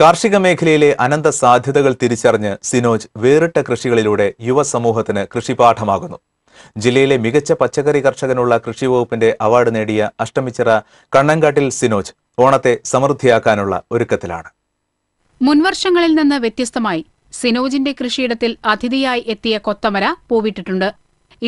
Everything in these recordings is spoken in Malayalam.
കാർഷിക മേഖലയിലെ അനന്ത സാധ്യതകൾ തിരിച്ചറിഞ്ഞ് സിനോജ് വേറിട്ട കൃഷികളിലൂടെ യുവസമൂഹത്തിന് കൃഷിപാഠമാകുന്നു. ജില്ലയിലെ മികച്ച പച്ചക്കറി കർഷകനുള്ള കൃഷിവകുപ്പിന്റെ അവാർഡ് നേടിയ അഷ്ടമിച്ചിറ കണ്ണങ്കാട്ടിൽ സിനോജ് ഓണത്തെ സമൃദ്ധിയാക്കാനുള്ള ഒരുക്കത്തിലാണ്. മുൻവർഷങ്ങളിൽ നിന്ന് വ്യത്യസ്തമായി സിനോജിന്റെ കൃഷിയിടത്തിൽ അതിഥിയായി എത്തിയ കൊത്തമര പൂവിട്ടിട്ടുണ്ട്.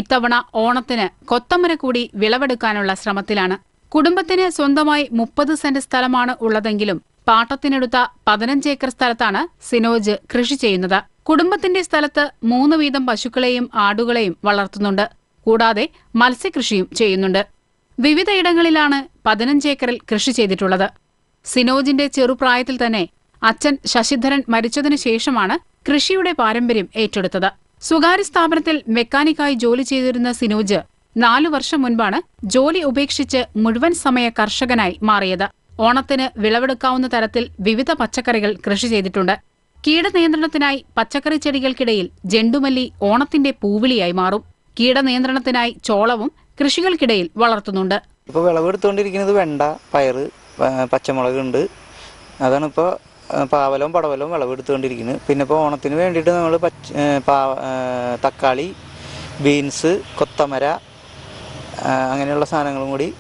ഇത്തവണ ഓണത്തിന് കൊത്തമര കൂടി വിളവെടുക്കാനുള്ള ശ്രമത്തിലാണ്. കുടുംബത്തിന് സ്വന്തമായി 30 സെന്റ് സ്ഥലമാണ് ഉള്ളതെങ്കിലും പാട്ടത്തിനെടുത്ത 15 ഏക്കർ സ്ഥലത്താണ് സിനോജ് കൃഷി ചെയ്യുന്നത്. കുടുംബത്തിന്റെ സ്ഥലത്ത് 3 വീതം പശുക്കളെയും ആടുകളെയും വളർത്തുന്നുണ്ട്. കൂടാതെ മത്സ്യകൃഷിയും ചെയ്യുന്നുണ്ട്. വിവിധയിടങ്ങളിലാണ് 15 ഏക്കറിൽ കൃഷി ചെയ്തിട്ടുള്ളത്. സിനോജിന്റെ ചെറുപ്രായത്തിൽ തന്നെ അച്ഛൻ ശശിധരൻ മരിച്ചതിനു ശേഷമാണ് കൃഷിയുടെ പാരമ്പര്യം ഏറ്റെടുത്തത്. സ്വകാര്യ സ്ഥാപനത്തിൽ മെക്കാനിക്കായി ജോലി ചെയ്തിരുന്ന സിനോജ് 4 വർഷം മുൻപാണ് ജോലി ഉപേക്ഷിച്ച് മുഴുവൻ സമയ കർഷകനായി മാറിയത്. ഓണത്തിന് വിളവെടുക്കാവുന്ന തരത്തിൽ വിവിധ പച്ചക്കറികൾ കൃഷി ചെയ്തിട്ടുണ്ട്. കീടനിയന്ത്രണത്തിനായി പച്ചക്കറി ചെടികൾക്കിടയിൽ ജെണ്ടുമല്ലി ഓണത്തിന്റെ പൂവിളിയായി മാറും. കീടനിയന്ത്രണത്തിനായി ചോളവും കൃഷികൾക്കിടയിൽ വളർത്തുന്നുണ്ട്. ഇപ്പോൾ വിളവെടുത്തുകൊണ്ടിരിക്കുന്നത് വെണ്ട, പയറ്, പച്ചമുളക് ഉണ്ട്. അതാണ് ഇപ്പോൾ പാവലവും പടവലവും വിളവെടുത്തുകൊണ്ടിരിക്കുന്നത്. പിന്നെ ഇപ്പോൾ ഓണത്തിന് വേണ്ടിയിട്ട് നമ്മൾ തക്കാളി, ബീൻസ്, കൊത്തമര അങ്ങനെയുള്ള സാധനങ്ങളും കൂടി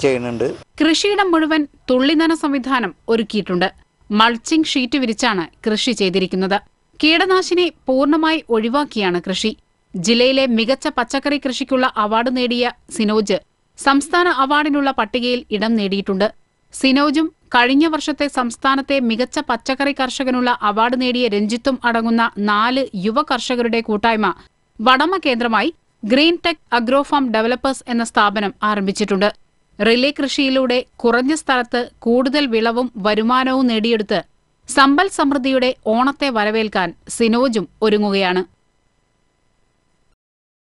ചെയ്യുന്നുണ്ട്. കൃഷിയിടം മുഴുവൻ തുള്ളിനന സംവിധാനം ഒരുക്കിയിട്ടുണ്ട്. മൾച്ചിംഗ് ഷീറ്റ് വിരിച്ചാണ് കൃഷി ചെയ്തിരിക്കുന്നത്. കീടനാശിനി പൂർണ്ണമായി ഒഴിവാക്കിയാണ് കൃഷി. ജില്ലയിലെ മികച്ച പച്ചക്കറി കൃഷിക്കുള്ള അവാർഡ് നേടിയ സിനോജ് സംസ്ഥാന അവാർഡിനുള്ള പട്ടികയിൽ ഇടം നേടിയിട്ടുണ്ട്. സിനോജും കഴിഞ്ഞ വർഷത്തെ സംസ്ഥാനത്തെ മികച്ച പച്ചക്കറി കർഷകനുള്ള അവാർഡ് നേടിയ രഞ്ജിത്തും അടങ്ങുന്ന 4 യുവ കർഷകരുടെ കൂട്ടായ്മ വടമ കേന്ദ്രമായി ഗ്രീൻ ടെക് അഗ്രോഫാം ഡെവലപ്പേഴ്സ് എന്ന സ്ഥാപനം ആരംഭിച്ചിട്ടുണ്ട്. റിലേ കൃഷിയിലൂടെ കുറഞ്ഞ സ്ഥലത്ത് കൂടുതൽ വിളവും വരുമാനവും നേടിയെടുത്ത് സമ്പൽ സമൃദ്ധിയുടെ ഓണത്തെ വരവേൽക്കാൻ സിനോജും ഒരുങ്ങുകയാണ്.